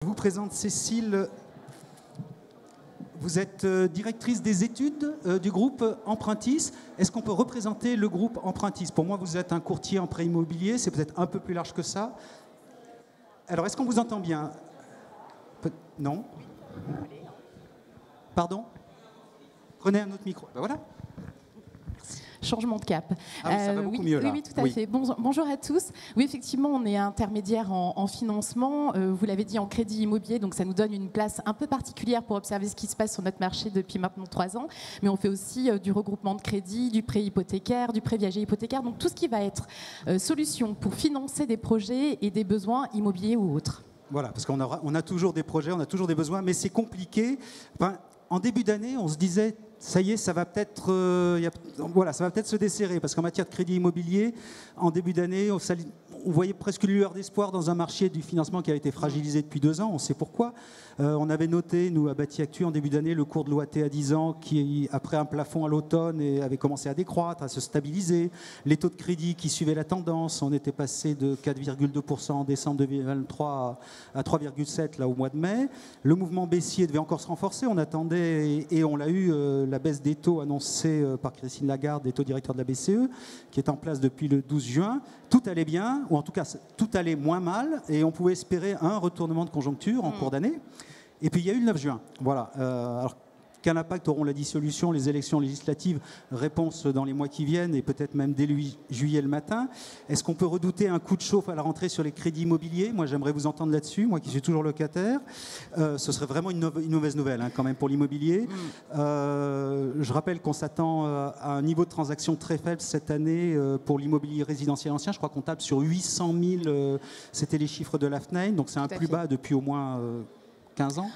Je vous présente Cécile. Vous êtes directrice des études du groupe Empruntis. Est-ce qu'on peut représenter le groupe Empruntis? Pour moi, vous êtes un courtier en prêt immobilier. C'est peut-être un peu plus large que ça. Alors, est-ce qu'on vous entend bien? Non? Pardon? Prenez un autre micro. Ben voilà. Changement de cap. Ah oui, ça va beaucoup mieux là. Oui, tout à fait. Bonjour à tous. Oui, effectivement, on est intermédiaire en financement. Vous l'avez dit, en crédit immobilier, donc ça nous donne une place un peu particulière pour observer ce qui se passe sur notre marché depuis maintenant 3 ans. Mais on fait aussi du regroupement de crédit, du prêt hypothécaire, du prêt viager hypothécaire. Donc tout ce qui va être solution pour financer des projets et des besoins immobiliers ou autres. Voilà, parce qu'on a toujours des projets, on a toujours des besoins, mais c'est compliqué. Enfin, en début d'année, on se disait, ça y est, ça va peut-être se desserrer, parce qu'en matière de crédit immobilier, en début d'année, on voyait presque une lueur d'espoir dans un marché du financement qui a été fragilisé depuis 2 ans. On sait pourquoi. On avait noté, nous, à Bâti Actu, en début d'année, le cours de l'OAT à 10 ans qui, après un plafond à l'automne, avait commencé à décroître, à se stabiliser. Les taux de crédit qui suivaient la tendance, on était passé de 4,2% en décembre 2023 à 3,7% là au mois de mai. Le mouvement baissier devait encore se renforcer. On attendait, et on l'a eu, la baisse des taux annoncée par Christine Lagarde, des taux directeurs de la BCE, qui est en place depuis le 12 juin. Tout allait bien, ou en tout cas, tout allait moins mal, et on pouvait espérer un retournement de conjoncture en cours d'année. Et puis il y a eu le 9 juin. Voilà. Alors, quel impact auront la dissolution, les élections législatives? Réponse dans les mois qui viennent et peut-être même dès le 8 juillet le matin. Est-ce qu'on peut redouter un coup de chauffe à la rentrée sur les crédits immobiliers? Moi, j'aimerais vous entendre là-dessus, moi qui suis toujours locataire. Ce serait vraiment une mauvaise nouvelle quand même pour l'immobilier. Je rappelle qu'on s'attend à un niveau de transaction très faible cette année pour l'immobilier résidentiel ancien. Je crois qu'on tape sur 800 000, c'était les chiffres de la FNAIM, donc c'est un plus bas depuis au moins 15 ans.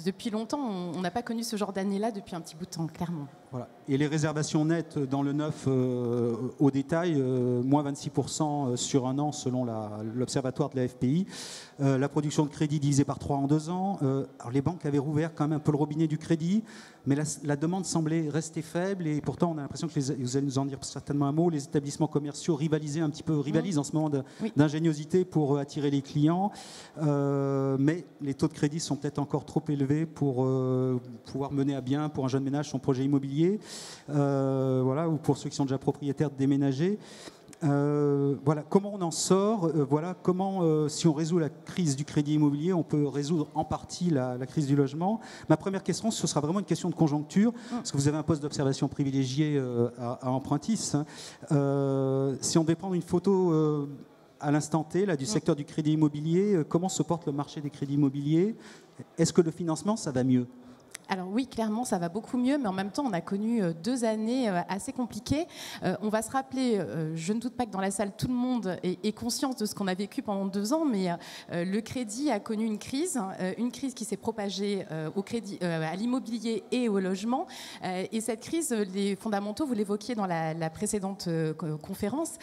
Depuis longtemps, on n'a pas connu ce genre d'année-là depuis un petit bout de temps, clairement. Voilà. Et les réservations nettes dans le neuf au détail, moins 26% sur un an selon l'observatoire de la FPI. La production de crédit divisée par 3 en 2 ans. Alors les banques avaient rouvert quand même un peu le robinet du crédit, mais la demande semblait rester faible et pourtant on a l'impression que, vous allez nous en dire certainement un mot, les établissements commerciaux rivalisent en ce moment d'ingéniosité pour attirer les clients. Mais les taux de crédit sont peut-être encore trop élevés pour pouvoir mener à bien pour un jeune ménage son projet immobilier. Voilà, ou pour ceux qui sont déjà propriétaires de déménager. Voilà, comment on en sort, voilà, comment, si on résout la crise du crédit immobilier, on peut résoudre en partie la crise du logement. Ma première question, ce sera vraiment une question de conjoncture, parce que vous avez un poste d'observation privilégié à Empruntis. Si on devait prendre une photo à l'instant T là, du secteur du crédit immobilier, comment se porte le marché des crédits immobiliers? Est-ce que le financement, ça va mieux? Alors oui, clairement, ça va beaucoup mieux, mais en même temps, on a connu 2 années assez compliquées. On va se rappeler, je ne doute pas que dans la salle, tout le monde est conscient de ce qu'on a vécu pendant 2 ans, mais le crédit a connu une crise qui s'est propagée au crédit, à l'immobilier et au logement. Et cette crise, les fondamentaux, vous l'évoquiez dans la précédente conférence,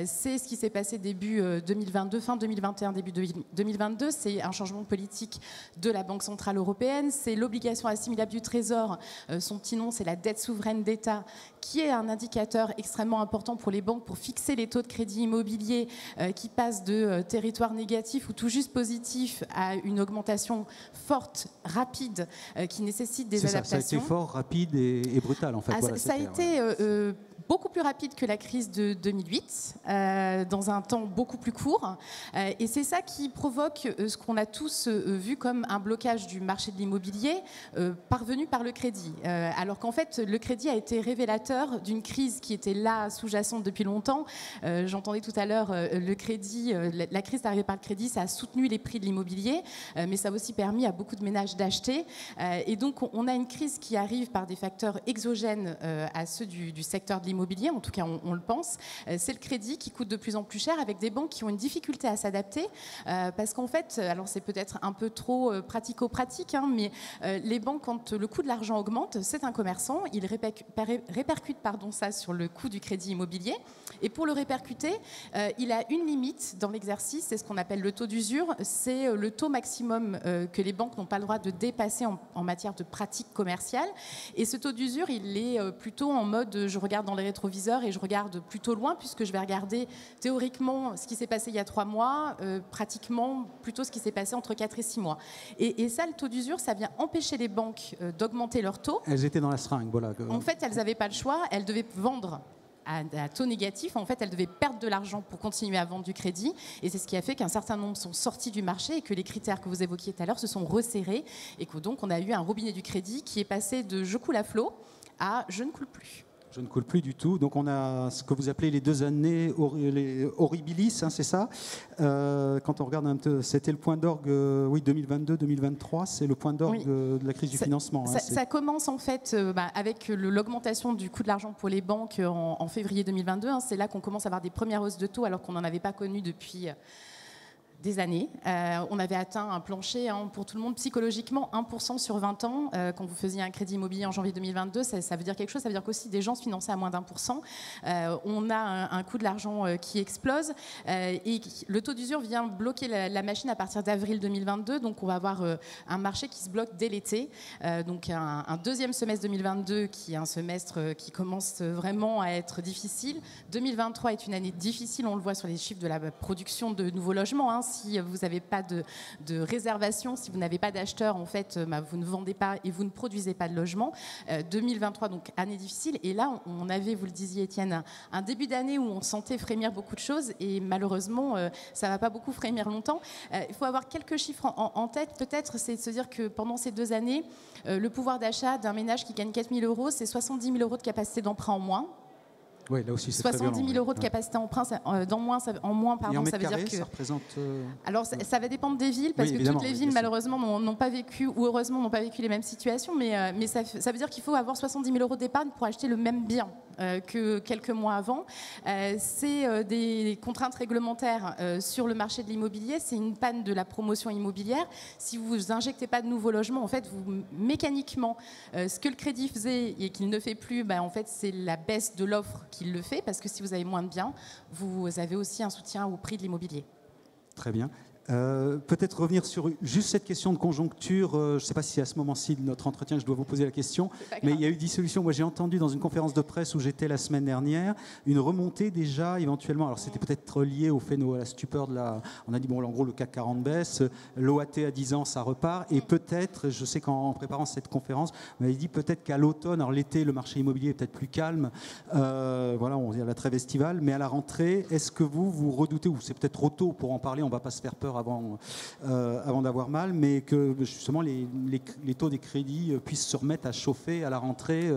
c'est ce qui s'est passé début 2022, fin 2021, début 2022. C'est un changement politique de la Banque centrale européenne, c'est l'obligation assimilable du Trésor, son petit nom c'est la dette souveraine d'État, qui est un indicateur extrêmement important pour les banques pour fixer les taux de crédit immobilier qui passent de territoire négatif ou tout juste positif à une augmentation forte, rapide, qui nécessite des adaptations. Ça a été fort, rapide et brutal en fait. Voilà, ça a été beaucoup plus rapide que la crise de 2008, dans un temps beaucoup plus court. Et c'est ça qui provoque ce qu'on a tous vu comme un blocage du marché de l'immobilier parvenu par le crédit. Alors qu'en fait, le crédit a été révélateur d'une crise qui était là, sous-jacente depuis longtemps. J'entendais tout à l'heure le crédit, la crise arrivée par le crédit, ça a soutenu les prix de l'immobilier, mais ça a aussi permis à beaucoup de ménages d'acheter. Et donc, on a une crise qui arrive par des facteurs exogènes à ceux du secteur de l'immobilier, en tout cas on le pense. C'est le crédit qui coûte de plus en plus cher avec des banques qui ont une difficulté à s'adapter parce qu'en fait, alors c'est peut-être un peu trop pratico-pratique, mais les banques, quand le coût de l'argent augmente, c'est un commerçant, il répercute répercute ça sur le coût du crédit immobilier. Et pour le répercuter, il a une limite dans l'exercice, c'est ce qu'on appelle le taux d'usure. C'est le taux maximum que les banques n'ont pas le droit de dépasser en matière de pratiques commerciales. Et ce taux d'usure, il est plutôt en mode je regarde dans les rétroviseurs et je regarde plutôt loin, puisque je vais regarder théoriquement ce qui s'est passé il y a 3 mois, pratiquement plutôt ce qui s'est passé entre 4 et 6 mois. Et ça, le taux d'usure, ça vient empêcher les banques d'augmenter leur taux. Elles étaient dans la seringue, voilà. En fait, elles n'avaient pas le choix, elles devaient vendre à taux négatif. En fait, elles devaient perdre de l'argent pour continuer à vendre du crédit. Et c'est ce qui a fait qu'un certain nombre sont sortis du marché et que les critères que vous évoquiez tout à l'heure se sont resserrés et que donc on a eu un robinet du crédit qui est passé de je coule à flot à je ne coule plus. Je ne coule plus du tout. Donc on a ce que vous appelez les 2 années les horribilis, hein, c'est ça. Quand on regarde un peu, c'était le point d'orgue, oui, 2022-2023, c'est le point d'orgue de la crise du financement. Ça commence en fait avec l'augmentation du coût de l'argent pour les banques en février 2022. Hein, c'est là qu'on commence à avoir des premières hausses de taux alors qu'on n'en avait pas connu depuis des années. On avait atteint un plancher pour tout le monde psychologiquement 1% sur 20 ans. Quand vous faisiez un crédit immobilier en janvier 2022, ça veut dire quelque chose. Ça veut dire qu'aussi des gens se finançaient à moins d'1%. On a un coût de l'argent qui explose et le taux d'usure vient bloquer la machine à partir d'avril 2022. Donc on va avoir un marché qui se bloque dès l'été. Donc un deuxième semestre 2022 qui est un semestre qui commence vraiment à être difficile. 2023 est une année difficile, on le voit sur les chiffres de la production de nouveaux logements. Si vous n'avez pas de réservation, si vous n'avez pas d'acheteurs, en fait, vous ne vendez pas et vous ne produisez pas de logement. 2023, donc année difficile. Et là, on avait, vous le disiez Étienne, un début d'année où on sentait frémir beaucoup de choses et malheureusement, ça ne va pas beaucoup frémir longtemps. Il faut avoir quelques chiffres en tête. Peut-être, c'est de se dire que pendant ces 2 années, le pouvoir d'achat d'un ménage qui gagne 4 000 euros, c'est 70 000 euros de capacité d'emprunt en moins. Oui, là aussi, c'est 70 000 euros de capacité en moins, ça veut dire que ça représente. Alors, ça va dépendre des villes, parce que toutes les villes, malheureusement, n'ont pas vécu, ou heureusement, n'ont pas vécu les mêmes situations. Mais ça veut dire qu'il faut avoir 70 000 euros d'épargne pour acheter le même bien que quelques mois avant. C'est des contraintes réglementaires sur le marché de l'immobilier. C'est une panne de la promotion immobilière. Si vous injectez pas de nouveaux logements, en fait, vous mécaniquement, ce que le crédit faisait et qu'il ne fait plus, en fait, c'est la baisse de l'offre qu'il le fait, parce que si vous avez moins de biens, vous avez aussi un soutien au prix de l'immobilier. Très bien. Peut-être revenir sur juste cette question de conjoncture. Je ne sais pas si à ce moment-ci de notre entretien, je dois vous poser la question, mais il y a eu dissolution. Moi, j'ai entendu dans une conférence de presse où j'étais la semaine dernière, une remontée déjà éventuellement. Alors, c'était peut-être lié au fait à la stupeur de la... On a dit, bon, en gros, le CAC 40 baisse, l'OAT à 10 ans, ça repart. Et peut-être, je sais qu'en préparant cette conférence, on m'avait dit peut-être qu'à l'automne, alors l'été, le marché immobilier est peut-être plus calme. Voilà, on dit à la trêve estivale. Mais à la rentrée, est-ce que vous redoutez, ou c'est peut-être trop tôt pour en parler, on ne va pas se faire peur avant d'avoir mal, mais que justement les taux des crédits puissent se remettre à chauffer à la rentrée,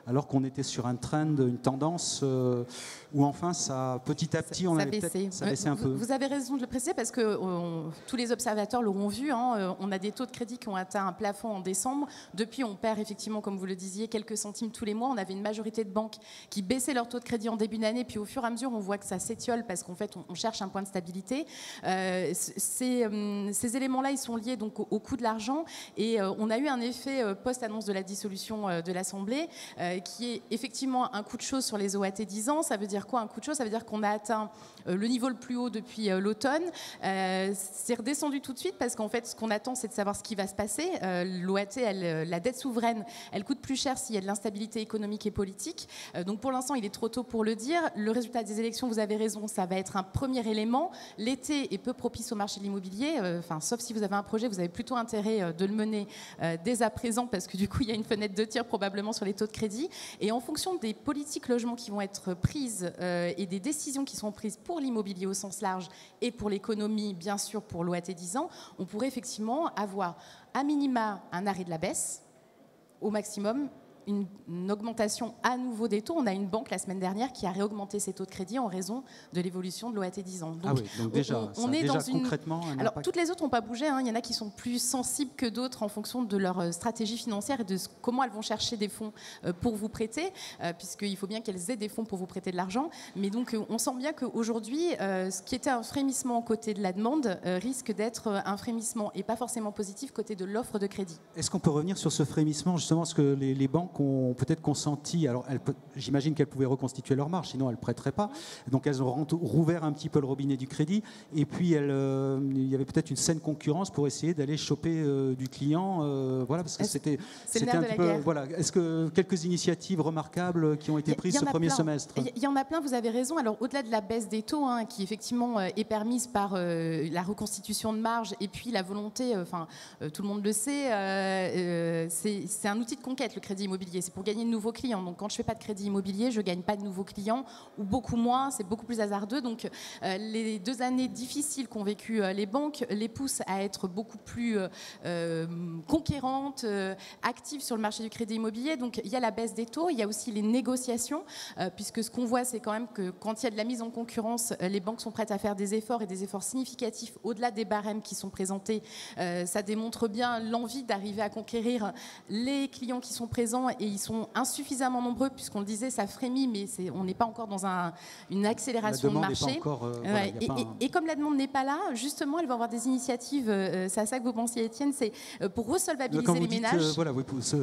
alors qu'on était sur un trend, une tendance où enfin ça, petit à petit, on avait peut-être baissé un peu. Vous avez raison de le préciser, parce que tous les observateurs l'auront vu, on a des taux de crédit qui ont atteint un plafond en décembre. Depuis, on perd effectivement, comme vous le disiez, quelques centimes tous les mois. On avait une majorité de banques qui baissaient leur taux de crédit en début d'année, puis au fur et à mesure, on voit que ça s'étiole, parce qu'en fait, on cherche un point de stabilité. Ces éléments-là, ils sont liés donc au coût de l'argent, et on a eu un effet post-annonce de la dissolution de l'Assemblée qui est effectivement un coup de chaud sur les OAT 10 ans. Ça veut dire quoi, un coup de chaud? Ça veut dire qu'on a atteint le niveau le plus haut depuis l'automne. C'est redescendu tout de suite, parce qu'en fait, ce qu'on attend, c'est de savoir ce qui va se passer. L'OAT, la dette souveraine, elle coûte plus cher s'il y a de l'instabilité économique et politique. Donc pour l'instant, il est trop tôt pour le dire. Le résultat des élections, vous avez raison, ça va être un premier élément. L'été est peu propice au marché de l'immobilier, sauf si vous avez un projet, vous avez plutôt intérêt de le mener dès à présent, parce que du coup il y a une fenêtre de tir probablement sur les taux de crédit, et en fonction des politiques logements qui vont être prises et des décisions qui seront prises pour l'immobilier au sens large et pour l'économie, bien sûr pour l'OAT 10 ans, on pourrait effectivement avoir à minima un arrêt de la baisse, au maximum une augmentation à nouveau des taux. On a une banque la semaine dernière qui a réaugmenté ses taux de crédit en raison de l'évolution de l'OAT 10 ans. Donc, donc déjà, on est déjà dans une... concrètement un Alors, impact. toutes les autres n'ont pas bougé. Il y en a qui sont plus sensibles que d'autres en fonction de leur stratégie financière et de comment elles vont chercher des fonds pour vous prêter, puisqu'il faut bien qu'elles aient des fonds pour vous prêter de l'argent. Mais donc, on sent bien qu'aujourd'hui, ce qui était un frémissement côté de la demande risque d'être un frémissement, et pas forcément positif, côté de l'offre de crédit. Est-ce qu'on peut revenir sur ce frémissement, justement, parce que les banques banques ont peut-être consenti, alors j'imagine qu'elles pouvaient reconstituer leur marge, sinon elles ne prêteraient pas. Donc elles ont rouvert un petit peu le robinet du crédit. Et puis il y avait peut-être une saine concurrence pour essayer d'aller choper du client. Voilà, parce que c'était un petit peu. Voilà. Est-ce que quelques initiatives remarquables qui ont été prises ce premier semestre? Il y en a plein, vous avez raison. Alors au-delà de la baisse des taux, qui effectivement est permise par la reconstitution de marge et puis la volonté, tout le monde le sait, c'est un outil de conquête, le crédit immobilier. C'est pour gagner de nouveaux clients. Donc quand je ne fais pas de crédit immobilier, je ne gagne pas de nouveaux clients ou beaucoup moins. C'est beaucoup plus hasardeux. Donc les 2 années difficiles qu'ont vécues les banques les poussent à être beaucoup plus conquérantes, actives sur le marché du crédit immobilier. Donc il y a la baisse des taux, il y a aussi les négociations, puisque ce qu'on voit, c'est quand même que quand il y a de la mise en concurrence, les banques sont prêtes à faire des efforts et des efforts significatifs au-delà des barèmes qui sont présentés. Ça démontre bien l'envie d'arriver à conquérir les clients qui sont présents, et ils sont insuffisamment nombreux, puisqu'on le disait, ça frémit, mais on n'est pas encore dans une accélération de marché. Et comme la demande n'est pas là, justement, elle va avoir des initiatives, c'est à ça que vous pensiez, Étienne, c'est pour resolvabiliser les ménages.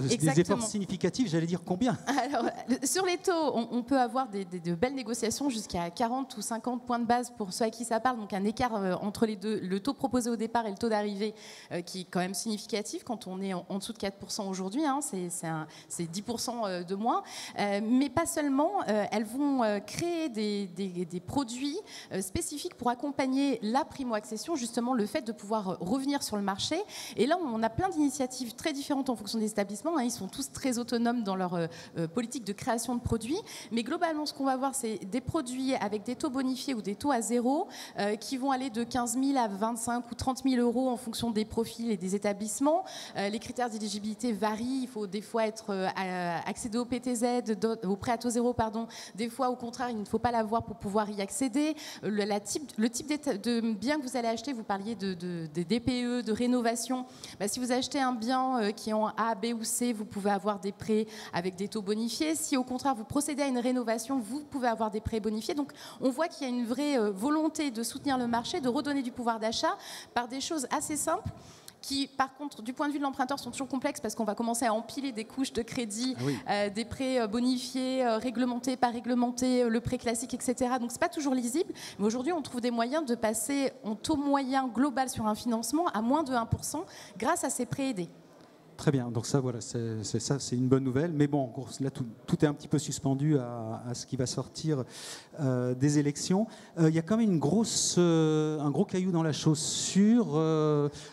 Des efforts significatifs, j'allais dire combien? Alors, sur les taux, on peut avoir de belles négociations jusqu'à 40 ou 50 points de base pour ceux à qui ça parle, donc un écart entre les deux, le taux proposé au départ et le taux d'arrivée qui est quand même significatif quand on est en dessous de 4% aujourd'hui, c'est 10% de moins, mais pas seulement, elles vont créer des produits spécifiques pour accompagner la primo-accession, justement le fait de pouvoir revenir sur le marché. Et là, on a plein d'initiatives très différentes en fonction des établissements, ils sont tous très autonomes dans leur politique de création de produits, mais globalement, ce qu'on va voir, c'est des produits avec des taux bonifiés ou des taux à zéro qui vont aller de 15 000 à 25 ou 30 000 euros en fonction des profils et des établissements. Les critères d'éligibilité varient. Il faut des fois accéder au PTZ, au prêt à taux zéro, pardon. Des fois, au contraire, il ne faut pas l'avoir pour pouvoir y accéder. Le type de bien que vous allez acheter, vous parliez de DPE, de rénovation. Si vous achetez un bien qui est en A, B ou C, vous pouvez avoir des prêts avec des taux bonifiés. Si au contraire, vous procédez à une rénovation, vous pouvez avoir des prêts bonifiés. Donc, on voit qu'il y a une vraie volonté de soutenir le marché, de redonner du pouvoir d'achat par des choses assez simples qui, par contre, du point de vue de l'emprunteur, sont toujours complexes parce qu'on va commencer à empiler des couches de crédit, des prêts bonifiés, réglementés, pas réglementés, le prêt classique, etc. Donc, c'est pas toujours lisible. Mais aujourd'hui, on trouve des moyens de passer en taux moyen global sur un financement à moins de 1% grâce à ces prêts aidés. Très bien, donc ça, voilà, c'est une bonne nouvelle. Mais bon, là, tout est un petit peu suspendu à ce qui va sortir des élections. Il y a quand même un gros caillou dans la chaussure.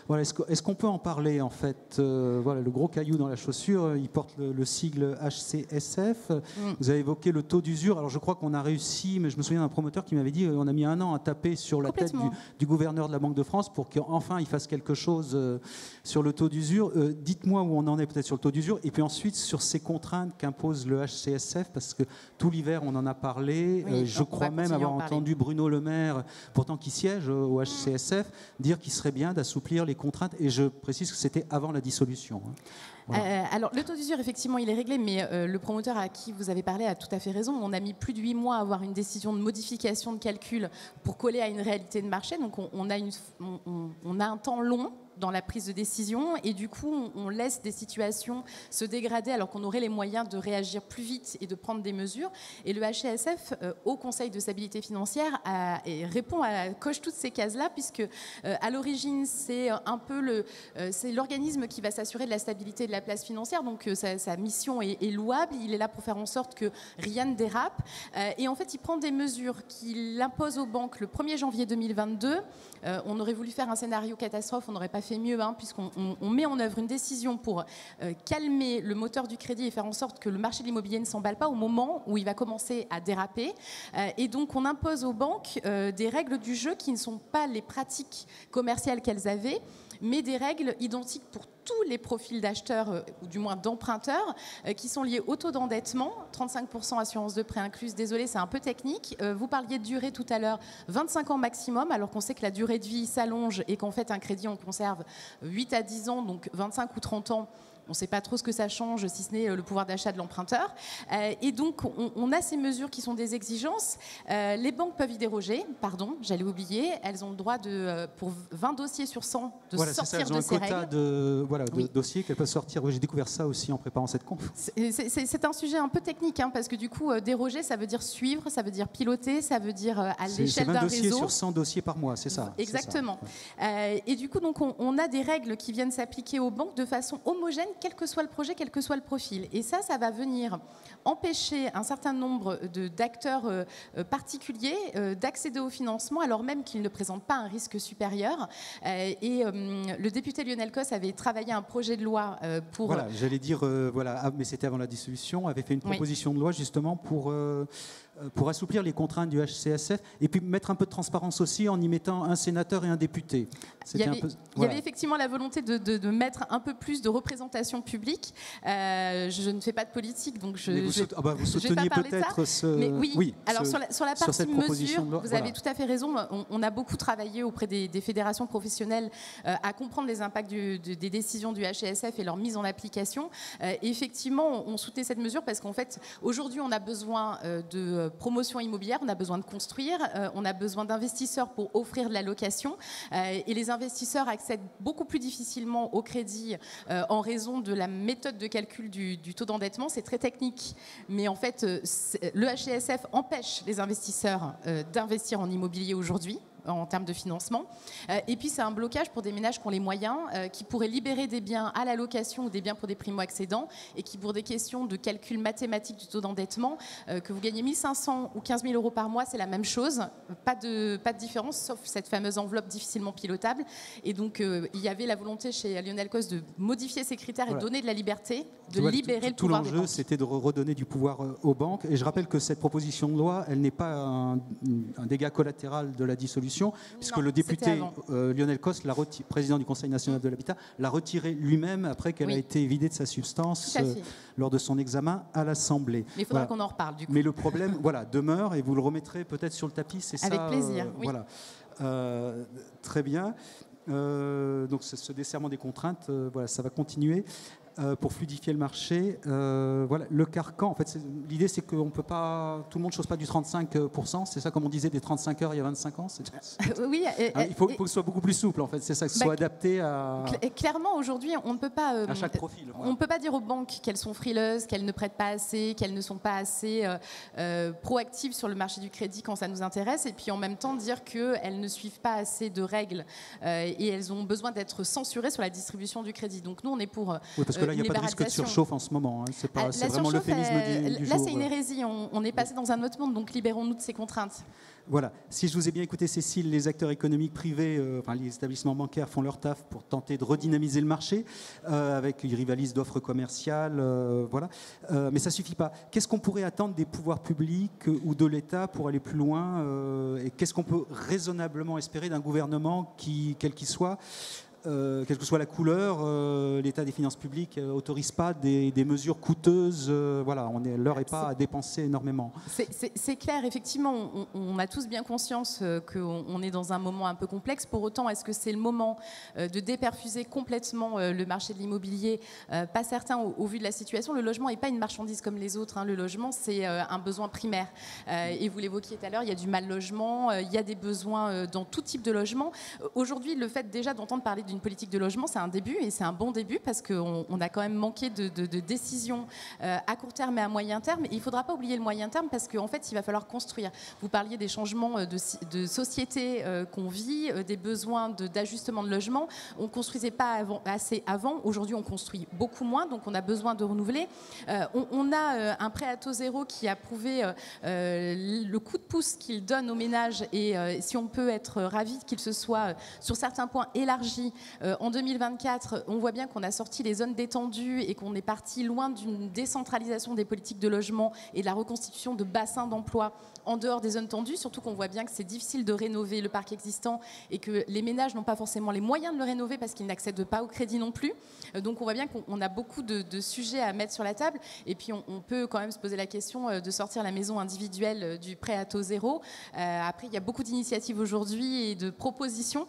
Voilà, est-ce qu'on peut en parler, en fait? Voilà, le gros caillou dans la chaussure, il porte le sigle HCSF. Vous avez évoqué le taux d'usure. Alors, je crois qu'on a réussi, mais je me souviens d'un promoteur qui m'avait dit on a mis 1 an à taper sur la tête du gouverneur de la Banque de France pour qu'enfin il fasse quelque chose sur le taux d'usure. Dites-moi où on en est peut-être sur le taux d'usure, et puis ensuite sur ces contraintes qu'impose le HCSF, parce que tout l'hiver on en a parlé. Je crois même avoir entendu Bruno Le Maire, pourtant qui siège au HCSF, dire qu'il serait bien d'assouplir les contraintes, et je précise que c'était avant la dissolution. Voilà. Alors, le taux d'usure, effectivement, il est réglé, mais le promoteur à qui vous avez parlé a tout à fait raison. On a mis plus de 8 mois à avoir une décision de modification de calcul pour coller à une réalité de marché. Donc, on a un temps long dans la prise de décision, et du coup on laisse des situations se dégrader alors qu'on aurait les moyens de réagir plus vite et de prendre des mesures. Et le HCSF au Conseil de stabilité financière coche toutes ces cases-là, puisque à l'origine c'est un peu c'est l'organisme qui va s'assurer de la stabilité de la place financière, donc sa mission est louable. Il est là pour faire en sorte que rien ne dérape, et en fait il prend des mesures qu'il impose aux banques le 1er janvier 2022. On aurait voulu faire un scénario catastrophe, on n'aurait pas fait mieux, puisqu'on met en œuvre une décision pour calmer le moteur du crédit et faire en sorte que le marché de l'immobilier ne s'emballe pas au moment où il va commencer à déraper. Et donc on impose aux banques des règles du jeu qui ne sont pas les pratiques commerciales qu'elles avaient, mais des règles identiques pour tous les profils d'acheteurs, ou du moins d'emprunteurs, qui sont liés au taux d'endettement, 35% assurance de prêt incluse. Désolé, c'est un peu technique. Vous parliez de durée tout à l'heure, 25 ans maximum, alors qu'on sait que la durée de vie s'allonge et qu'en fait un crédit on conserve 8 à 10 ans, donc 25 ou 30 ans. ne sait pas trop ce que ça change, si ce n'est le pouvoir d'achat de l'emprunteur. Et donc, on a ces mesures qui sont des exigences. Les banques peuvent y déroger, pardon, j'allais oublier. Elles ont le droit, pour 20 dossiers sur 100, de sortir de ces règles. De dossiers qu'elles peuvent sortir. Oui, j'ai découvert ça aussi en préparant cette conf. C'est un sujet un peu technique, parce que du coup, déroger, ça veut dire suivre, ça veut dire piloter, ça veut dire à l'échelle d'un réseau. C'est 20 dossiers sur 100 dossiers par mois, c'est ça. Exactement. C'est ça. Et du coup, donc, on a des règles qui viennent s'appliquer aux banques de façon homogène, quel que soit le projet, quel que soit le profil. Et ça va venir empêcher un certain nombre d'acteurs particuliers d'accéder au financement, alors même qu'ils ne présentent pas un risque supérieur. Et le député Lionel Cos avait travaillé un projet de loi pour... Voilà, j'allais dire, mais c'était avant la dissolution, avait fait une proposition de loi justement pour assouplir les contraintes du HCSF et puis mettre un peu de transparence aussi en y mettant un sénateur et un député. Il y avait effectivement la volonté de mettre un peu plus de représentation publique. Je ne fais pas de politique, donc vous souteniez peut-être ce... Mais oui, alors sur la partie mesure, vous avez tout à fait raison. On a beaucoup travaillé auprès des fédérations professionnelles à comprendre les impacts des décisions du HCSF et leur mise en application. Et effectivement, on soutenait cette mesure parce qu'en fait, aujourd'hui, on a besoin de promotion immobilière, on a besoin de construire, on a besoin d'investisseurs pour offrir de la location. Et les investisseurs accèdent beaucoup plus difficilement au crédit en raison de la méthode de calcul du taux d'endettement. C'est très technique, mais en fait, le HCSF empêche les investisseurs d'investir en immobilier aujourd'hui en termes de financement. Et puis, c'est un blocage pour des ménages qui ont les moyens, qui pourraient libérer des biens à la location ou des biens pour des primo-accédants et qui, pour des questions de calcul mathématique du taux d'endettement, que vous gagnez 1 500 ou 15 000 euros par mois, c'est la même chose. Pas de différence, sauf cette fameuse enveloppe difficilement pilotable. Et donc, il y avait la volonté chez Lionel Cos de modifier ces critères et de donner de la liberté, de libérer le pouvoir des banques. Tout l'enjeu, c'était de redonner du pouvoir aux banques. Et je rappelle que cette proposition de loi, elle n'est pas un dégât collatéral de la dissolution, puisque le député Lionel Cos, président du Conseil national de l'habitat, l'a retiré lui-même après qu'elle a été vidée de sa substance lors de son examen à l'Assemblée. Mais il faudra qu'on en reparle du coup. Mais le problème demeure et vous le remettrez peut-être sur le tapis, c'est ça. Avec plaisir, oui. Voilà. Très bien. Donc ce desserrement des contraintes, ça va continuer. Pour fluidifier le marché. Le carcan, en fait, l'idée c'est qu'on peut pas, tout le monde ne chose pas du 35%, c'est ça comme on disait des 35 heures il y a 25 ans. Oui. Il faut que ce soit beaucoup plus souple, en fait, c'est ça, que ce soit adapté à... Clairement, aujourd'hui, on ne peut pas... à chaque profil. On ne peut pas dire aux banques qu'elles sont frileuses, qu'elles ne prêtent pas assez, qu'elles ne sont pas assez proactives sur le marché du crédit quand ça nous intéresse, et puis en même temps dire qu'elles ne suivent pas assez de règles et elles ont besoin d'être censurées sur la distribution du crédit. Donc nous, on est pour... Parce que là, il n'y a pas de risque de surchauffe en ce moment. Hein. C'est vraiment l'euphémisme du jour. Là, c'est une hérésie. On est passé dans un autre monde, donc libérons-nous de ces contraintes. Voilà. Si je vous ai bien écouté, Cécile, les acteurs économiques privés, les établissements bancaires font leur taf pour tenter de redynamiser le marché, ils rivalisent d'offres commerciales, mais ça ne suffit pas. Qu'est-ce qu'on pourrait attendre des pouvoirs publics ou de l'État pour aller plus loin et qu'est-ce qu'on peut raisonnablement espérer d'un gouvernement, quel qu'il soit, quelle que soit la couleur, l'état des finances publiques n'autorise pas des mesures coûteuses. L'heure n'est pas à dépenser énormément. C'est clair, effectivement, on a tous bien conscience qu'on est dans un moment un peu complexe. Pour autant, est-ce que c'est le moment de déperfuser complètement le marché de l'immobilier? Pas certain au vu de la situation. Le logement n'est pas une marchandise comme les autres. Hein. Le logement, c'est un besoin primaire. Et vous l'évoquiez tout à l'heure, il y a du mal logement, il y a des besoins dans tout type de logement. Aujourd'hui, le fait déjà d'entendre parler d'une politique de logement, c'est un début et c'est un bon début parce qu'on a quand même manqué de décisions à court terme et à moyen terme. Et il ne faudra pas oublier le moyen terme parce qu'en fait, il va falloir construire. Vous parliez des changements de société qu'on vit, des besoins d'ajustement de logement. On ne construisait pas assez avant. Aujourd'hui, on construit beaucoup moins, donc on a besoin de renouveler. On a un prêt à taux zéro qui a prouvé le coup de pouce qu'il donne aux ménages et si on peut être ravi qu'il se soit sur certains points élargi. En 2024, on voit bien qu'on a sorti les zones détendues et qu'on est parti loin d'une décentralisation des politiques de logement et de la reconstitution de bassins d'emploi en dehors des zones tendues, surtout qu'on voit bien que c'est difficile de rénover le parc existant et que les ménages n'ont pas forcément les moyens de le rénover parce qu'ils n'accèdent pas au crédit non plus. Donc on voit bien qu'on a beaucoup de sujets à mettre sur la table et puis on peut quand même se poser la question de sortir la maison individuelle du prêt à taux zéro. Après, il y a beaucoup d'initiatives aujourd'hui et de propositions,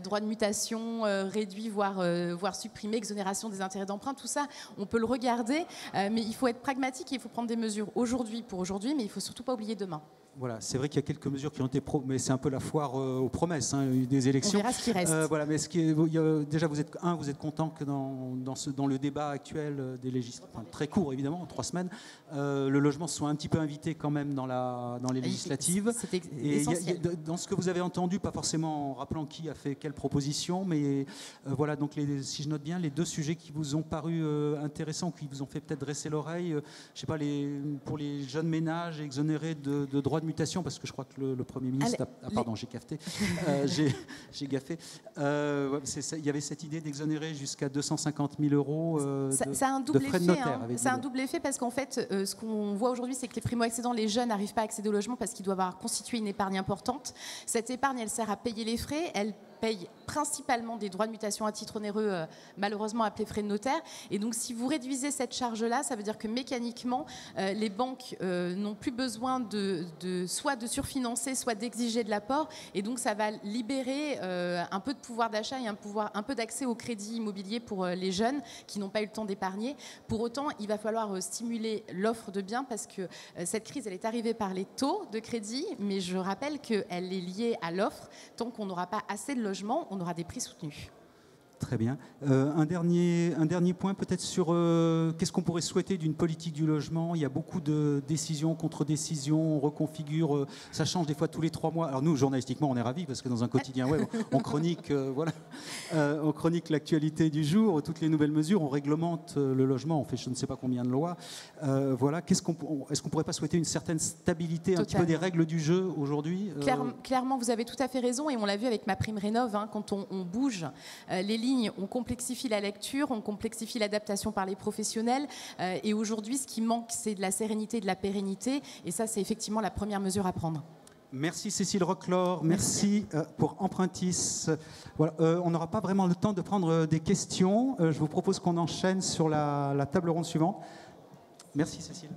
droit de mutation, réduits, voire supprimés, exonération des intérêts d'emprunt, tout ça, on peut le regarder, mais il faut être pragmatique et il faut prendre des mesures aujourd'hui pour aujourd'hui, mais il ne faut surtout pas oublier demain. Voilà, c'est vrai qu'il y a quelques mesures qui ont été mais c'est un peu la foire aux promesses, hein, des élections. On verra ce qui reste. Voilà, mais déjà vous êtes content que dans le débat actuel des législatives, enfin, très court évidemment, en 3 semaines, le logement soit un petit peu invité quand même dans les législatives. C'était Et essentiel. dans ce que vous avez entendu, pas forcément en rappelant qui a fait quelle proposition, mais voilà, donc si je note bien, les 2 sujets qui vous ont paru intéressants, qui vous ont fait peut-être dresser l'oreille, je sais pas, pour les jeunes ménages exonérés de droits de mutation, parce que je crois que le Premier ministre... pardon, j'ai cafeté. J'ai gaffé. Il y avait cette idée d'exonérer jusqu'à 250 000 euros ça a un double de frais de effet, notaire. C'est un double effet parce qu'en fait, ce qu'on voit aujourd'hui, c'est que les primo-accédants, les jeunes, n'arrivent pas à accéder au logement parce qu'ils doivent avoir constitué une épargne importante. Cette épargne, elle sert à payer les frais. Elle paye principalement des droits de mutation à titre onéreux, malheureusement appelés frais de notaire. Et donc, si vous réduisez cette charge-là, ça veut dire que mécaniquement, les banques n'ont plus besoin soit de surfinancer, soit d'exiger de l'apport. Et donc, ça va libérer un peu de pouvoir d'achat et un peu d'accès au crédit immobilier pour les jeunes qui n'ont pas eu le temps d'épargner. Pour autant, il va falloir stimuler l'offre de biens parce que cette crise, elle est arrivée par les taux de crédit, mais je rappelle qu'elle est liée à l'offre. Tant qu'on n'aura pas assez de logement, on aura des prix soutenus. Très bien. Un dernier point peut-être sur qu'est-ce qu'on pourrait souhaiter d'une politique du logement. Il y a beaucoup de décisions, contre-décisions, on reconfigure, ça change des fois tous les 3 mois. Alors nous, journalistiquement, on est ravis parce que dans un quotidien web, on chronique, on chronique l'actualité du jour, toutes les nouvelles mesures, on réglemente le logement, on fait je ne sais pas combien de lois. Voilà. Est-ce qu'on pourrait pas souhaiter une certaine stabilité, Totalement. Un petit peu des règles du jeu aujourd'hui Clairement, vous avez tout à fait raison et on l'a vu avec MaPrimeRénov', quand on bouge les lignes, on complexifie la lecture, on complexifie l'adaptation par les professionnels. Et aujourd'hui, ce qui manque, c'est de la sérénité et de la pérennité. Et ça, c'est effectivement la première mesure à prendre. Merci Cécile Roclor, merci pour Empruntis. Voilà, on n'aura pas vraiment le temps de prendre des questions. Je vous propose qu'on enchaîne sur la table ronde suivante. Merci Cécile.